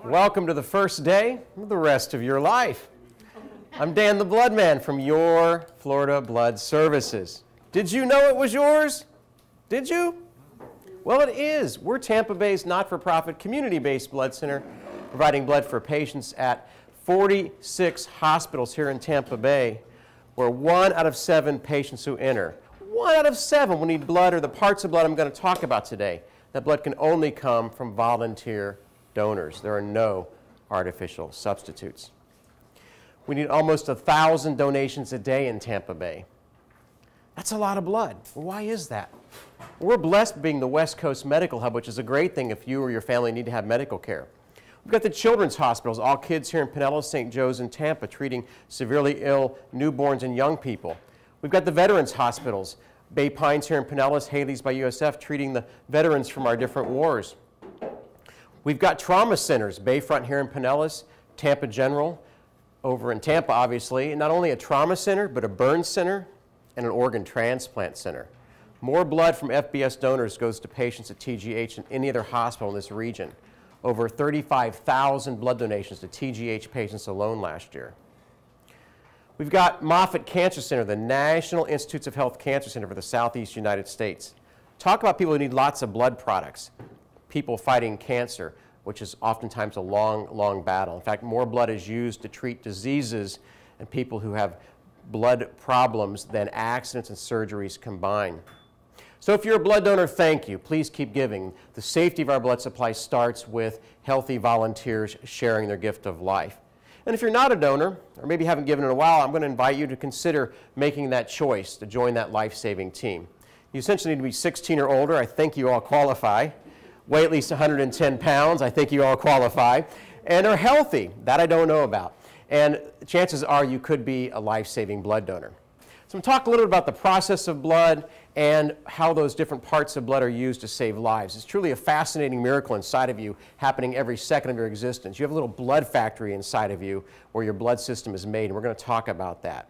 Welcome to the first day of the rest of your life. I'm Dan the Blood Man from Your Florida Blood Services. Did you know it was yours? Did you? Well, it is. We're Tampa Bay's not-for-profit community-based blood center, providing blood for patients at 46 hospitals here in Tampa Bay, where 1 out of 7 patients who enter, 1 out of 7 will need blood or the parts of blood I'm going to talk about today. That blood can only come from volunteer donors. There are no artificial substitutes. We need almost 1,000 donations a day in Tampa Bay. That's a lot of blood. Why is that? We're blessed being the West Coast Medical Hub, which is a great thing if you or your family need to have medical care. We've got the children's hospitals, all kids here in Pinellas, St. Joe's, and Tampa, treating severely ill newborns and young people. We've got the veterans hospitals, Bay Pines here in Pinellas, Haley's by USF, treating the veterans from our different wars. We've got trauma centers, Bayfront here in Pinellas, Tampa General, over in Tampa, obviously, and not only a trauma center, but a burn center and an organ transplant center. More blood from FBS donors goes to patients at TGH than any other hospital in this region. Over 35,000 blood donations to TGH patients alone last year. We've got Moffitt Cancer Center, the National Institutes of Health Cancer Center for the Southeast United States. Talk about people who need lots of blood products. People fighting cancer, which is oftentimes a long, long battle. In fact, more blood is used to treat diseases and people who have blood problems than accidents and surgeries combined. So if you're a blood donor, thank you. Please keep giving. The safety of our blood supply starts with healthy volunteers sharing their gift of life. And if you're not a donor, or maybe haven't given in a while, I'm going to invite you to consider making that choice to join that life-saving team. You essentially need to be 16 or older. I think you all qualify. Weigh at least 110 pounds. I think you all qualify. And are healthy. That I don't know about. And chances are you could be a life-saving blood donor. So I'm going to talk a little bit about the process of blood and how those different parts of blood are used to save lives. It's truly a fascinating miracle inside of you, happening every second of your existence. You have a little blood factory inside of you where your blood system is made, and we're going to talk about that.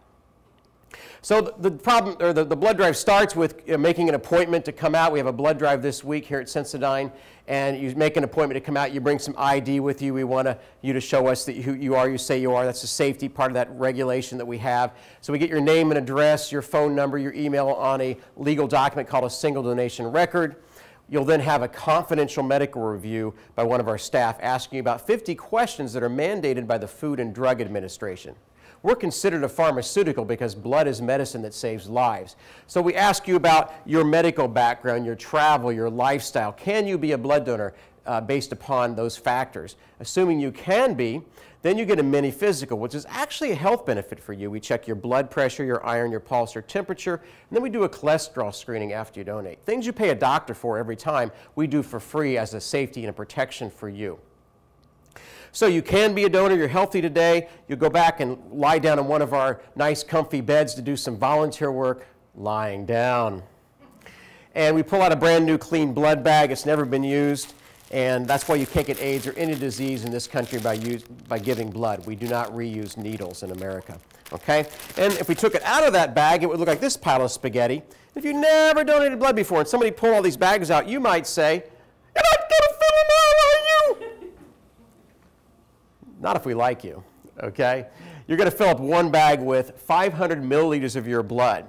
So the blood drive starts with making an appointment to come out. We have a blood drive this week here at Sensodyne, and you make an appointment to come out. You bring some ID with you. We want you to show us that who you are, you say you are. That's the safety part of that regulation that we have. So we get your name and address, your phone number, your email on a legal document called a single donation record. You'll then have a confidential medical review by one of our staff asking you about 50 questions that are mandated by the Food and Drug Administration. We're considered a pharmaceutical because blood is medicine that saves lives. So we ask you about your medical background, your travel, your lifestyle. Can you be a blood donor based upon those factors? Assuming you can be, then you get a mini physical, which is actually a health benefit for you. We check your blood pressure, your iron, your pulse, your temperature, and then we do a cholesterol screening after you donate. Things you pay a doctor for every time, we do for free as a safety and a protection for you. So you can be a donor, you're healthy today, you go back and lie down in one of our nice comfy beds to do some volunteer work, lying down. And we pull out a brand new clean blood bag, it's never been used, and that's why you can't get AIDS or any disease in this country by giving blood. We do not reuse needles in America, okay? And if we took it out of that bag, it would look like this pile of spaghetti. If you never donated blood before and somebody pulled all these bags out, you might say, "You're not gonna fill them all, are you?" Not if we like you, okay? You're going to fill up one bag with 500 milliliters of your blood,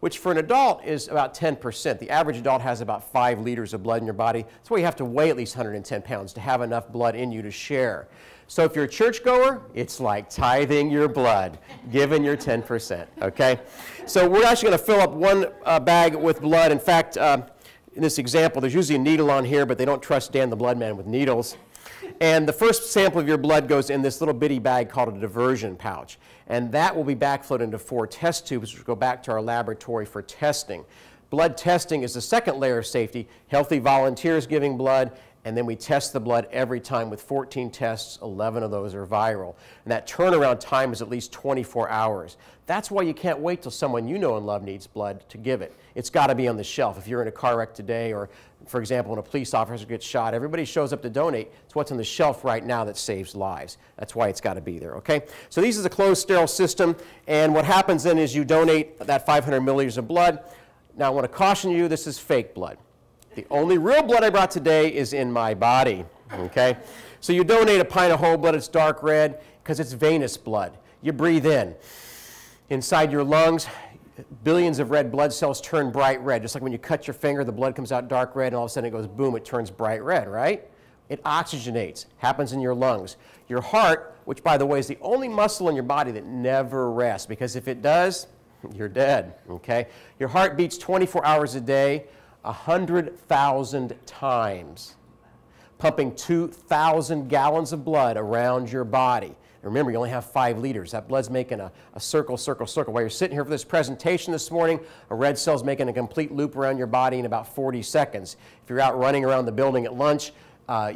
which for an adult is about 10%. The average adult has about 5 liters of blood in your body. That's why you have to weigh at least 110 pounds to have enough blood in you to share. So if you're a churchgoer, it's like tithing your blood, giving your 10%, okay? So we're actually going to fill up one bag with blood. In fact, in this example, there's usually a needle on here, but they don't trust Dan the Blood Man with needles. And the first sample of your blood goes in this little bitty bag called a diversion pouch. And that will be backflowed into 4 test tubes, which go back to our laboratory for testing. Blood testing is the second layer of safety. Healthy volunteers giving blood, and then we test the blood every time with 14 tests, 11 of those are viral. And that turnaround time is at least 24 hours. That's why you can't wait till someone you know and love needs blood to give it. It's got to be on the shelf. If you're in a car wreck today, or for example, when a police officer gets shot, everybody shows up to donate. It's what's on the shelf right now that saves lives. That's why it's got to be there, okay? So this is a closed, sterile system, and what happens then is you donate that 500 milliliters of blood. Now I want to caution you, this is fake blood. The only real blood I brought today is in my body, okay? So you donate a pint of whole blood, it's dark red because it's venous blood. You breathe in. Inside your lungs, billions of red blood cells turn bright red. Just like when you cut your finger, the blood comes out dark red, and all of a sudden it goes boom, it turns bright red, right? It oxygenates, happens in your lungs. Your heart, which by the way is the only muscle in your body that never rests, because if it does, you're dead, okay? Your heart beats 24 hours a day, 100,000 times, pumping 2,000 gallons of blood around your body. Remember, you only have 5 liters. That blood's making a circle, circle, circle. While you're sitting here for this presentation this morning, a red cell's making a complete loop around your body in about 40 seconds. If you're out running around the building at lunch,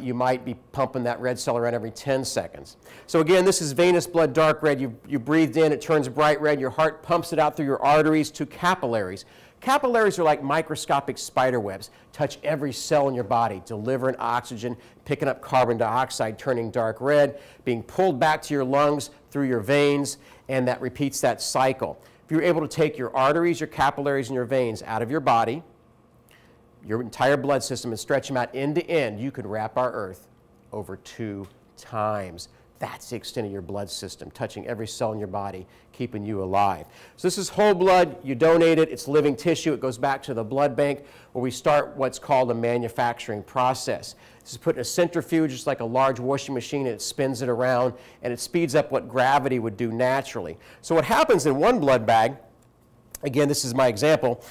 you might be pumping that red cell around every 10 seconds. So again, this is venous blood, dark red. You breathed in, it turns bright red. Your heart pumps it out through your arteries to capillaries. Capillaries are like microscopic spider webs, touch every cell in your body, delivering oxygen, picking up carbon dioxide, turning dark red, being pulled back to your lungs through your veins, and that repeats that cycle. If you're able to take your arteries, your capillaries, and your veins out of your body, your entire blood system, and stretch them out end to end, you could wrap our Earth over 2 times. That's the extent of your blood system, touching every cell in your body, keeping you alive. So this is whole blood. You donate it. It's living tissue. It goes back to the blood bank where we start what's called a manufacturing process. This is put in a centrifuge, just like a large washing machine, and it spins it around, and it speeds up what gravity would do naturally. So what happens in one blood bag, again, this is my example,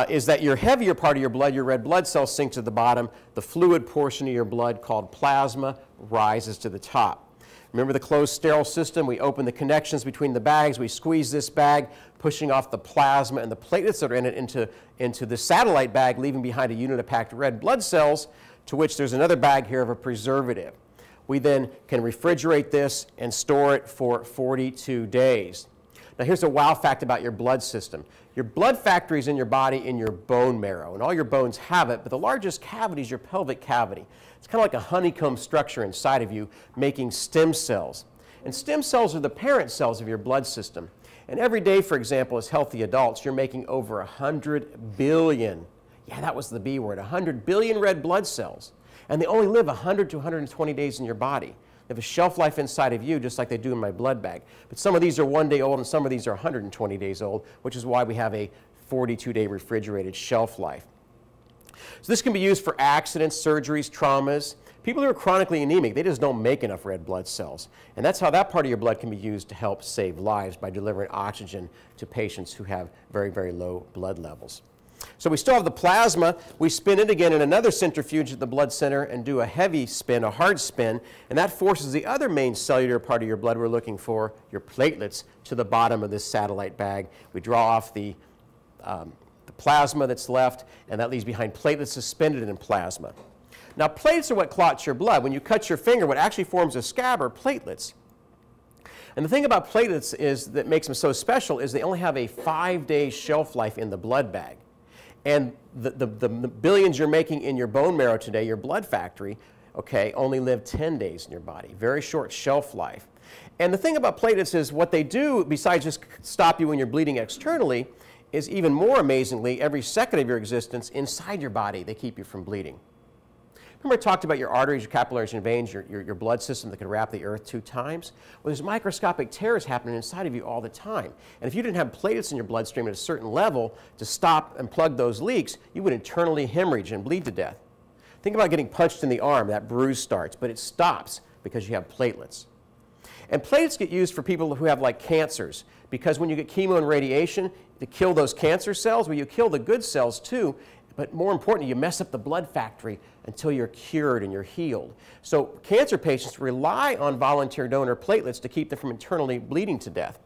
is that your heavier part of your blood, your red blood cells, sink to the bottom. The fluid portion of your blood, called plasma, rises to the top. Remember the closed sterile system? We open the connections between the bags. We squeeze this bag, pushing off the plasma and the platelets that are in it into the satellite bag, leaving behind a unit of packed red blood cells, to which there's another bag here of a preservative. We then can refrigerate this and store it for 42 days. Now here's a wow fact about your blood system. Your blood factory is in your body in your bone marrow, and all your bones have it, but the largest cavity is your pelvic cavity. It's kind of like a honeycomb structure inside of you, making stem cells. And stem cells are the parent cells of your blood system. And every day, for example, as healthy adults, you're making over 100 billion, yeah, that was the B word, 100 billion red blood cells. And they only live 100 to 120 days in your body. They have a shelf life inside of you, just like they do in my blood bag. But some of these are 1 day old and some of these are 120 days old, which is why we have a 42-day refrigerated shelf life. So this can be used for accidents, surgeries, traumas. People who are chronically anemic, they just don't make enough red blood cells. And that's how that part of your blood can be used to help save lives, by delivering oxygen to patients who have very, very low blood levels. So we still have the plasma. We spin it again in another centrifuge at the blood center and do a heavy spin, a hard spin, and that forces the other main cellular part of your blood we're looking for, your platelets, to the bottom of this satellite bag. We draw off the plasma that's left, and that leaves behind platelets suspended in plasma. Now, platelets are what clots your blood. When you cut your finger, what actually forms a scab are platelets. And the thing about platelets is that makes them so special is they only have a 5-day shelf life in the blood bag. And the billions you're making in your bone marrow today, your blood factory, okay, only live 10 days in your body. Very short shelf life. And the thing about platelets is what they do, besides just stop you when you're bleeding externally, is even more amazingly, every second of your existence inside your body, they keep you from bleeding. Remember I talked about your arteries, your capillaries, and veins, your blood system that can wrap the earth 2 times? Well, there's microscopic tears happening inside of you all the time. And if you didn't have platelets in your bloodstream at a certain level to stop and plug those leaks, you would internally hemorrhage and bleed to death. Think about getting punched in the arm, that bruise starts, but it stops because you have platelets. And platelets get used for people who have like cancers, because when you get chemo and radiation to kill those cancer cells, well, you kill the good cells too, but more importantly, you mess up the blood factory until you're cured and you're healed. So cancer patients rely on volunteer donor platelets to keep them from internally bleeding to death.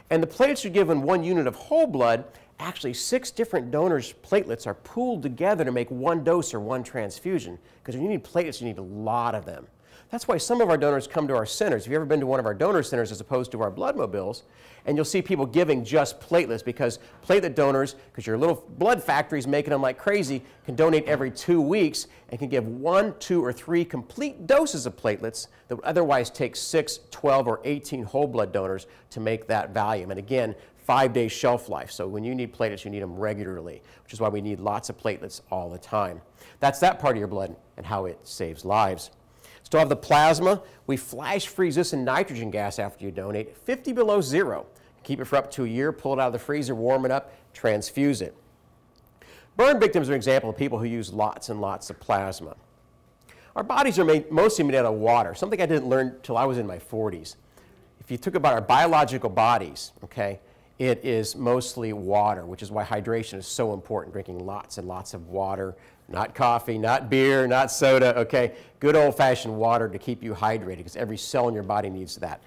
And the platelets are given 1 unit of whole blood. Actually, 6 different donors' platelets are pooled together to make 1 dose or 1 transfusion, because when you need platelets, you need a lot of them. That's why some of our donors come to our centers. Have you ever been to one of our donor centers as opposed to our blood mobiles? And you'll see people giving just platelets, because platelet donors, because your little blood factory is making them like crazy, can donate every 2 weeks and can give 1, 2, or 3 complete doses of platelets that would otherwise take 6, 12, or 18 whole blood donors to make that volume. And again, 5-day shelf life. So when you need platelets, you need them regularly, which is why we need lots of platelets all the time. That's that part of your blood and how it saves lives. Still have the plasma. We flash freeze this in nitrogen gas after you donate, 50 below zero. Keep it for up to a year, pull it out of the freezer, warm it up, transfuse it. Burn victims are an example of people who use lots and lots of plasma. Our bodies are mostly made out of water, something I didn't learn until I was in my 40s. If you think about our biological bodies, okay, it is mostly water, which is why hydration is so important, drinking lots and lots of water, not coffee, not beer, not soda, okay? Good old-fashioned water to keep you hydrated, because every cell in your body needs that.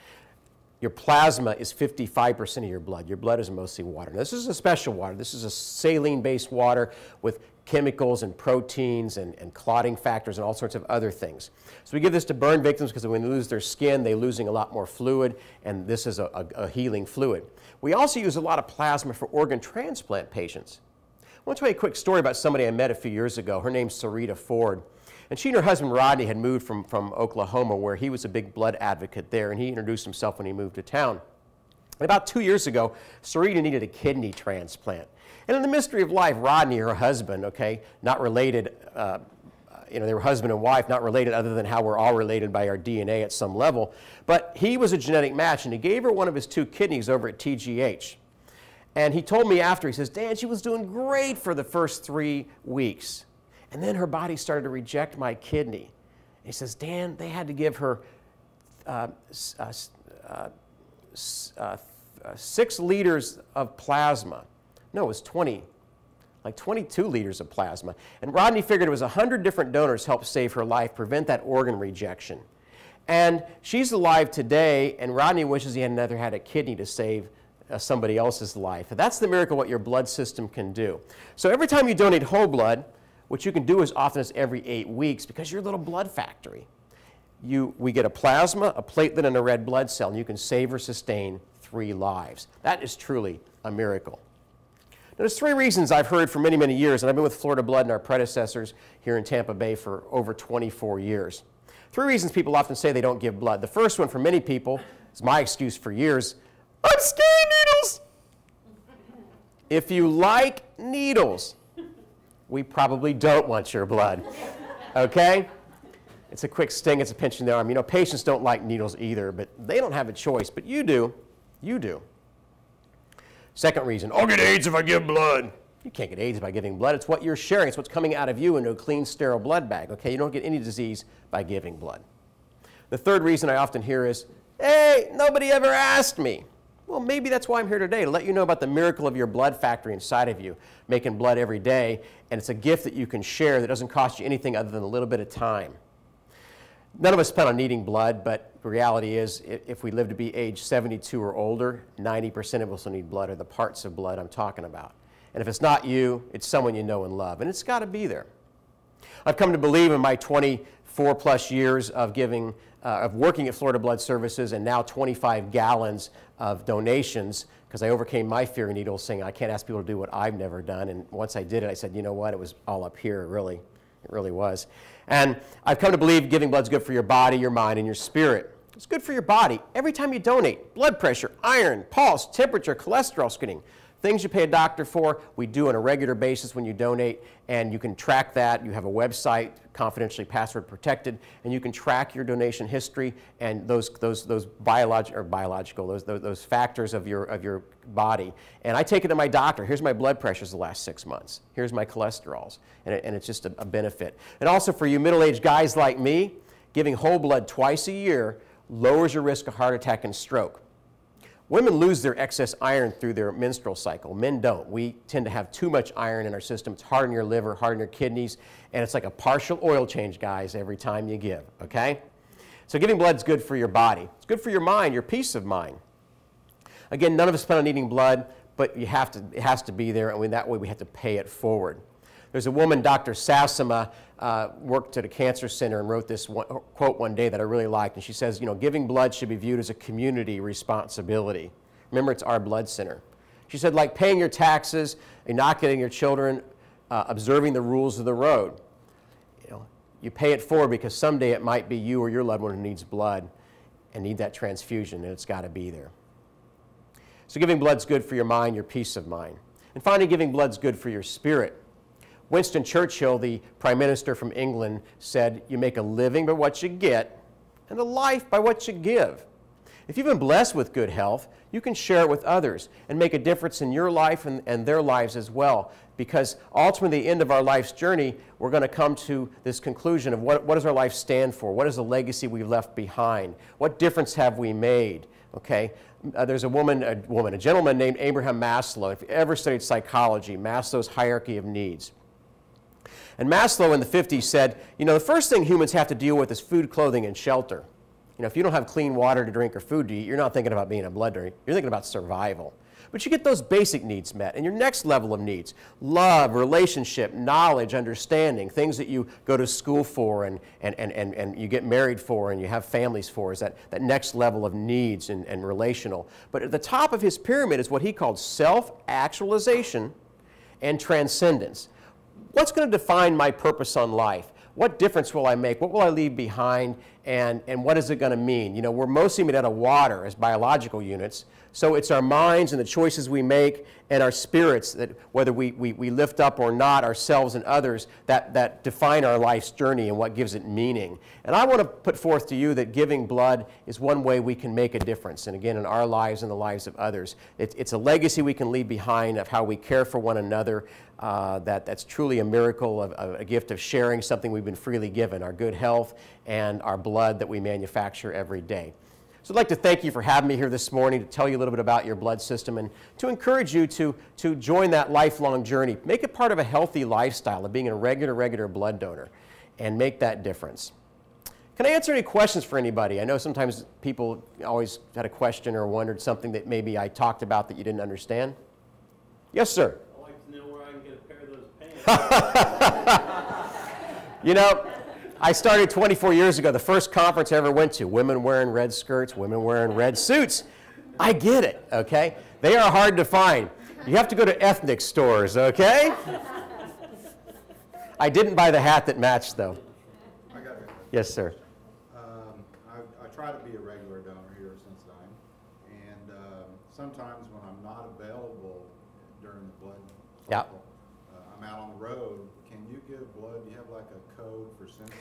Your plasma is 55% of your blood. Your blood is mostly water. Now, this is a special water. This is a saline-based water with chemicals and proteins and clotting factors and all sorts of other things. So we give this to burn victims because when they lose their skin, they're losing a lot more fluid, and this is a healing fluid. We also use a lot of plasma for organ transplant patients. I want to tell you a quick story about somebody I met a few years ago. Her name's Sarita Ford. And she and her husband Rodney had moved from Oklahoma, where he was a big blood advocate there, and he introduced himself when he moved to town. And about 2 years ago, Sarita needed a kidney transplant. And in the mystery of life, Rodney, her husband, okay, not related, they were husband and wife, not related other than how we're all related by our DNA at some level, but he was a genetic match, and he gave her one of his 2 kidneys over at TGH. And he told me after, he says, Dan, she was doing great for the first 3 weeks. And then her body started to reject my kidney. And he says, Dan, they had to give her 6 liters of plasma. No, it was 20, like 22 liters of plasma. And Rodney figured it was 100 different donors helped save her life, prevent that organ rejection. And she's alive today, and Rodney wishes he had had a kidney to save somebody else's life. And that's the miracle what your blood system can do. So every time you donate whole blood, which you can do as often as every 8 weeks, because you're a little blood factory, we get a plasma, a platelet, and a red blood cell, and you can save or sustain 3 lives. That is truly a miracle. Now, there's 3 reasons I've heard for many, many years, and I've been with Florida Blood and our predecessors here in Tampa Bay for over 24 years. 3 reasons people often say they don't give blood. The first one for many people is my excuse for years: I'm scared of needles. If you like needles, we probably don't want your blood, okay? It's a quick sting, it's a pinch in the arm. You know, patients don't like needles either, but they don't have a choice, but you do. You do. Second reason, I'll get AIDS if I give blood. You can't get AIDS by giving blood. It's what you're sharing. It's what's coming out of you into a clean, sterile blood bag, okay? You don't get any disease by giving blood. The third reason I often hear is, hey, nobody ever asked me. Well, maybe that's why I'm here today, to let you know about the miracle of your blood factory inside of you, making blood every day, and it's a gift that you can share that doesn't cost you anything other than a little bit of time. None of us plan on needing blood, but the reality is if we live to be age 72 or older, 90% of us will need blood, or the parts of blood I'm talking about. And if it's not you, it's someone you know and love, and it's got to be there. I've come to believe in my 24-plus years of working at Florida Blood Services, and now 25 gallons of donations, because I overcame my fear of needles, saying I can't ask people to do what I've never done. And once I did it, I said, you know what, it was all up here, really. It really was. And I've come to believe giving blood is good for your body, your mind, and your spirit. It's good for your body. Every time you donate, blood pressure, iron, pulse, temperature, cholesterol screening, things you pay a doctor for, we do on a regular basis when you donate, and you can track that. You have a website, confidentially password protected, and you can track your donation history and those factors of your body. And I take it to my doctor. Here's my blood pressures the last 6 months. Here's my cholesterols, and it's just a benefit. And also for you middle-aged guys like me, giving whole blood twice a year lowers your risk of heart attack and stroke. Women lose their excess iron through their menstrual cycle. Men don't. We tend to have too much iron in our system. It's hard on your liver, hard on your kidneys, and it's like a partial oil change, guys, every time you give, okay? So giving blood is good for your body. It's good for your mind, your peace of mind. Again, none of us plan on needing blood, but it has to be there, and that way we have to pay it forward. There's a woman, Dr. Sassima, worked at a cancer center and wrote this quote one day that I really liked. And she says, you know, giving blood should be viewed as a community responsibility. Remember, it's our blood center. She said, like paying your taxes, inoculating your children, observing the rules of the road. You know, you pay it forward because someday it might be you or your loved one who needs blood and need that transfusion, and it's got to be there. So giving blood's good for your mind, your peace of mind. And finally, giving blood's good for your spirit. Winston Churchill, the Prime Minister from England, said, "You make a living by what you get, and a life by what you give." If you've been blessed with good health, you can share it with others and make a difference in your life and their lives as well. Because ultimately, at the end of our life's journey, we're going to come to this conclusion of what does our life stand for? What is the legacy we've left behind? What difference have we made? Okay? There's a gentleman named Abraham Maslow. If you ever studied psychology, Maslow's hierarchy of needs. And Maslow in the 50s said, you know, the first thing humans have to deal with is food, clothing, and shelter. You know, if you don't have clean water to drink or food to eat, you're not thinking about being a blood donor. You're thinking about survival. But you get those basic needs met. And your next level of needs, love, relationship, knowledge, understanding, things that you go to school for and you get married for and you have families for, is that next level of needs and relational. But at the top of his pyramid is what he called self-actualization and transcendence. What's going to define my purpose on life? What difference will I make? What will I leave behind? And what is it going to mean? You know, we're mostly made out of water as biological units. So it's our minds and the choices we make and our spirits that whether we lift up or not ourselves and others that define our life's journey and what gives it meaning. And I want to put forth to you that giving blood is one way we can make a difference. And again, in our lives and the lives of others. It's a legacy we can leave behind of how we care for one another. That's truly a miracle, a gift of sharing something we've been freely given, our good health and our blood that we manufacture every day. So I'd like to thank you for having me here this morning to tell you a little bit about your blood system and to encourage you to join that lifelong journey. Make it part of a healthy lifestyle of being a regular blood donor and make that difference. Can I answer any questions for anybody? I know sometimes people always had a question or wondered something that maybe I talked about that you didn't understand. Yes, sir. I'd like to know where I can get a pair of those pants. You know, I started 24 years ago, the first conference I ever went to, women wearing red skirts, women wearing red suits. I get it, okay? They are hard to find. You have to go to ethnic stores, okay? I didn't buy the hat that matched, though. I got it. Yes, sir. I try to be a regular donor here at Cincinnati, and sometimes when I'm not available during the blood cycle, I'm out on the road. Can you give blood? Do you have like a code for Cincinnati?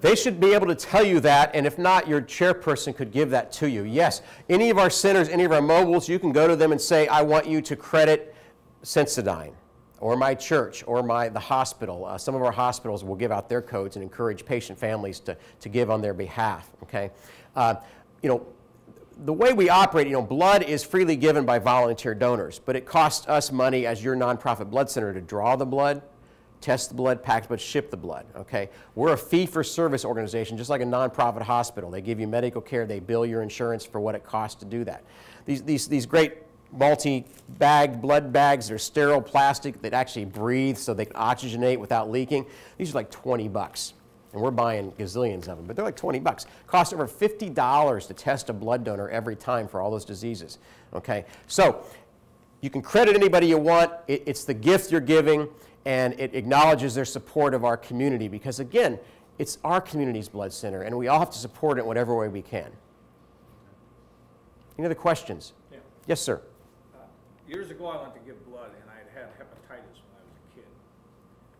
They should be able to tell you that, and if not, your chairperson could give that to you. Yes, any of our centers, any of our mobiles, you can go to them and say, I want you to credit Sensodyne, or my church, or the hospital. Some of our hospitals will give out their codes and encourage patient families to give on their behalf, okay? You know, the way we operate, you know, blood is freely given by volunteer donors, but it costs us money as your nonprofit blood center to draw the blood, test the blood, pack the blood, ship the blood, okay? We're a fee-for-service organization, just like a nonprofit hospital. They give you medical care, they bill your insurance for what it costs to do that. These great multi-bag blood bags, they're sterile plastic that actually breathe so they can oxygenate without leaking. These are like 20 bucks. And we're buying gazillions of them, but they're like 20 bucks. Costs over $50 to test a blood donor every time for all those diseases, okay? So you can credit anybody you want. It's the gift you're giving, and it acknowledges their support of our community because, again, it's our community's blood center, and we all have to support it in whatever way we can. Any other questions? Yeah. Yes, sir. Years ago, I went to give blood, and I had hepatitis when I was a kid.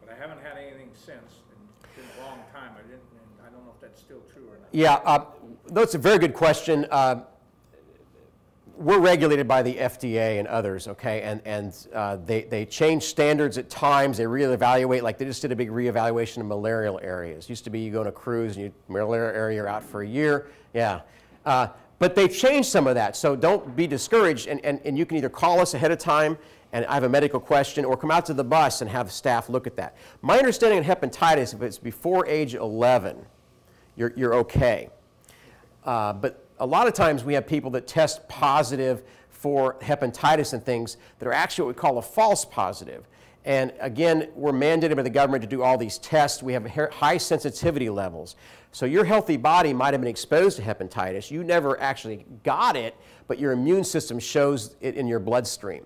But I haven't had anything since. It's been a long time. I don't know if that's still true or not. Yeah, that's a very good question. We're regulated by the FDA and others, okay, and they change standards at times. They reevaluate, like they just did a big reevaluation of malarial areas. Used to be you go on a cruise and malaria area, you're out for a year, yeah. But they've changed some of that, so don't be discouraged, and you can either call us ahead of time and I have a medical question, or come out to the bus and have staff look at that. My understanding of hepatitis, if it's before age 11, you're okay. But a lot of times we have people that test positive for hepatitis and things that are actually what we call a false positive. And again, we're mandated by the government to do all these tests. We have high sensitivity levels. So your healthy body might have been exposed to hepatitis. You never actually got it, but your immune system shows it in your bloodstream.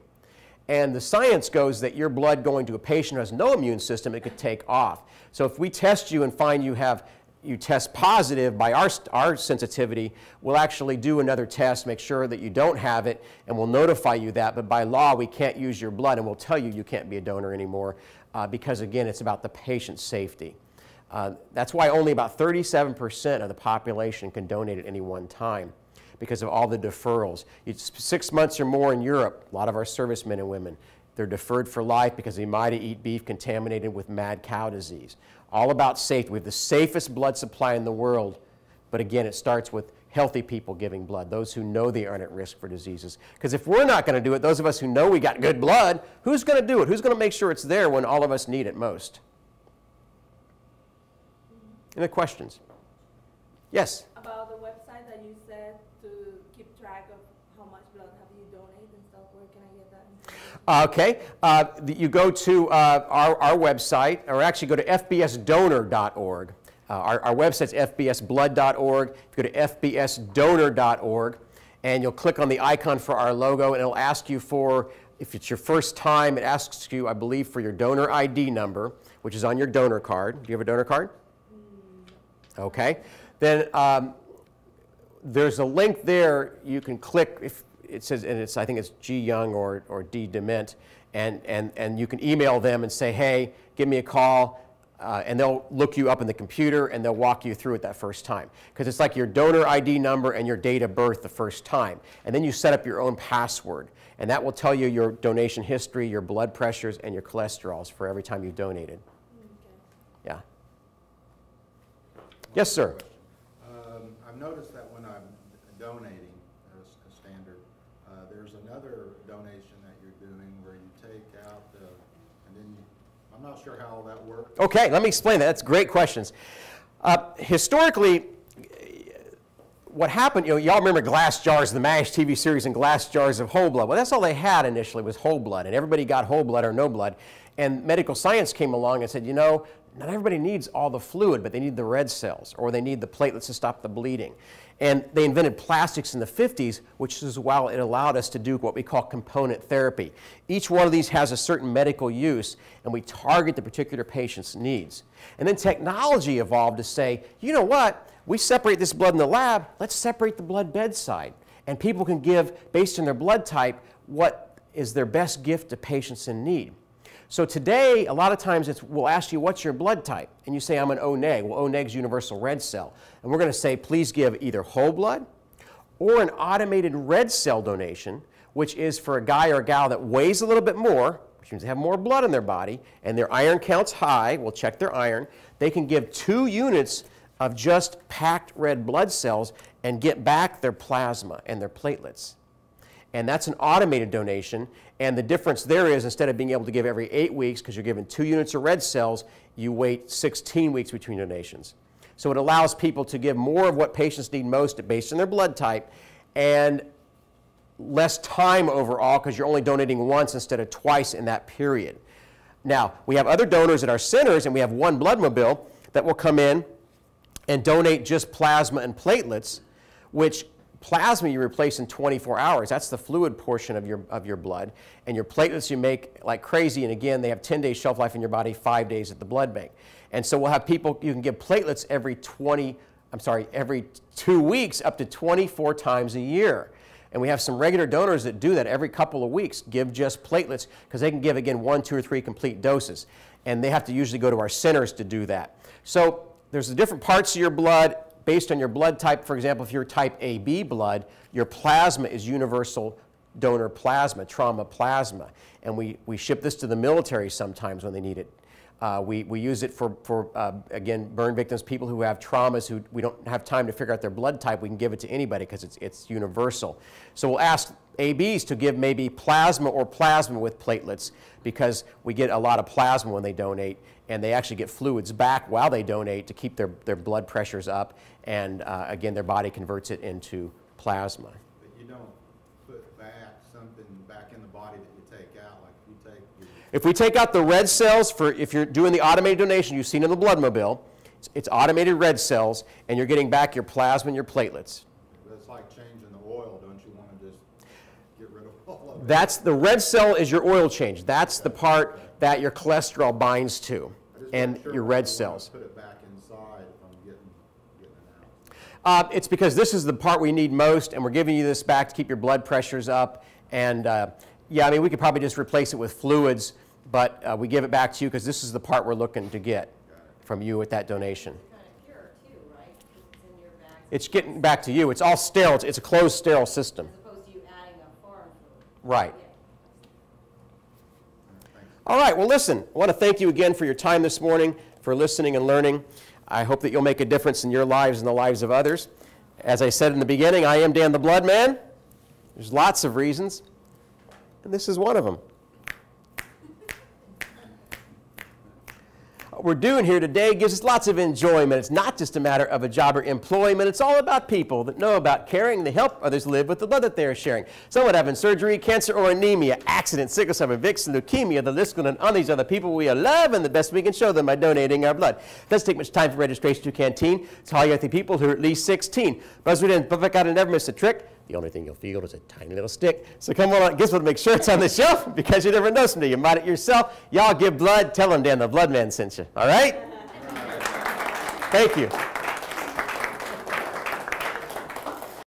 And the science goes that your blood going to a patient who has no immune system, it could take off. So if we test you and find you test positive by our sensitivity, we'll actually do another test, make sure that you don't have it, and we'll notify you that. But by law, we can't use your blood, and we'll tell you you can't be a donor anymore because, again, it's about the patient's safety. That's why only about 37% of the population can donate at any one time because of all the deferrals. It's 6 months or more in Europe, a lot of our servicemen and women, they're deferred for life because they might eat beef contaminated with mad cow disease. All about safety. We have the safest blood supply in the world, but again, it starts with healthy people giving blood, those who know they aren't at risk for diseases. Because if we're not going to do it, those of us who know we got good blood, who's going to do it? Who's going to make sure it's there when all of us need it most? Any questions? Yes? About the website that you said to keep track of how much blood have you donated and stuff, where can I get that information? Okay. You go to our website, or actually go to fbsdonor.org. Our website's fbsblood.org. If you go to fbsdonor.org, and you'll click on the icon for our logo, and it'll ask you for, if it's your first time, it asks you, I believe, for your donor ID number, which is on your donor card. Do you have a donor card? Okay. Then there's a link there you can click. If it says, and I think it's G. Young or D. Dement, and you can email them and say, hey, give me a call. And they'll look you up in the computer and they'll walk you through it that first time. Because it's like your donor ID number and your date of birth the first time. And then you set up your own password. And that will tell you your donation history, your blood pressures, and your cholesterols for every time you've donated. Okay. Yeah. Yes, sir. I've noticed that when I'm donating, as a standard, there's another donation that you're doing where you take out the, and then I'm not sure how all that works. Okay, let me explain that. That's great questions. Historically, what happened, y'all remember Glass Jars, the MASH TV series, and Glass Jars of whole blood. Well, that's all they had initially was whole blood, and everybody got whole blood or no blood. And medical science came along and said, you know, not everybody needs all the fluid, but they need the red cells, or they need the platelets to stop the bleeding. And they invented plastics in the 50s, which is why it allowed us to do what we call component therapy. Each one of these has a certain medical use, and we target the particular patient's needs. And then technology evolved to say, you know what, we separate this blood in the lab, let's separate the blood bedside. And people can give, based on their blood type, what is their best gift to patients in need. So today, a lot of times we'll ask you, what's your blood type? And you say, I'm an O neg. Well, O neg is universal red cell. And we're going to say, please give either whole blood or an automated red cell donation, which is for a guy or a gal that weighs a little bit more, which means they have more blood in their body, and their iron count's high. We'll check their iron. They can give 2 units of just packed red blood cells and get back their plasma and their platelets. And that's an automated donation. And the difference there is, instead of being able to give every 8 weeks, because you're given 2 units of red cells, you wait 16 weeks between donations. So it allows people to give more of what patients need most based on their blood type, and less time overall, because you're only donating once instead of twice in that period. Now, we have other donors at our centers, and we have one Bloodmobile that will come in and donate just plasma and platelets, which plasma you replace in 24 hours. That's the fluid portion of your blood. And your platelets you make like crazy. And again, they have 10 days shelf life in your body, 5 days at the blood bank. And so we'll have people, you can give platelets every 2 weeks up to 24 times a year. And we have some regular donors that do that every couple of weeks, give just platelets, because they can give, again, 1, 2, or 3 complete doses. And they have to usually go to our centers to do that. So there's the different parts of your blood. Based on your blood type, for example, if you're type AB blood, your plasma is universal donor plasma, trauma plasma. And we ship this to the military sometimes when they need it. We use it for again, burn victims, people who have traumas who we don't have time to figure out their blood type. We can give it to anybody because it's universal. So we'll ask ABs to give maybe plasma or plasma with platelets, because we get a lot of plasma when they donate, and they actually get fluids back while they donate to keep their blood pressures up, and again, their body converts it into plasma. But you don't put back something back in the body that you take out, like if you take your... If we take out the red cells, if you're doing the automated donation you've seen in the Bloodmobile, it's automated red cells, and you're getting back your plasma and your platelets. It's like changing the oil. Don't you want to just get rid of all of it? That's the red cell is your oil change. That's the part that your cholesterol binds to, and your red cells. Put it back inside if I'm getting it out. It's because this is the part we need most, and we're giving you this back to keep your blood pressures up. And yeah, I mean, we could probably just replace it with fluids, but we give it back to you because this is the part we're looking to get from you with that donation. Kind of pure too, right? 'Cause it's in your bags. It's getting back to you. It's all sterile. It's a closed, sterile system. As opposed to you adding a foreign food. Right. Yeah. All right, well, listen, I want to thank you again for your time this morning, for listening and learning. I hope that you'll make a difference in your lives and the lives of others. As I said in the beginning, I am Dan the Blood Man. There's lots of reasons, and this is one of them. What we're doing here today gives us lots of enjoyment. It's not just a matter of a job or employment. It's all about people that know about caring to help others live with the blood that they are sharing. Someone having surgery, cancer or anemia, accident, sickle cell, eviction, leukemia, the list goes on. These are the people we love, and the best we can show them by donating our blood. It doesn't take much time for registration to Canteen. It's all healthy people who are at least 16. Buzzard and Buffett got to never miss a trick. The only thing you'll feel is a tiny little stick. So come on, guess what? Make sure it's on the shelf because you never know someday. You might it yourself. Y'all give blood. Tell them Dan the Blood Man sent you. All right? Thank you.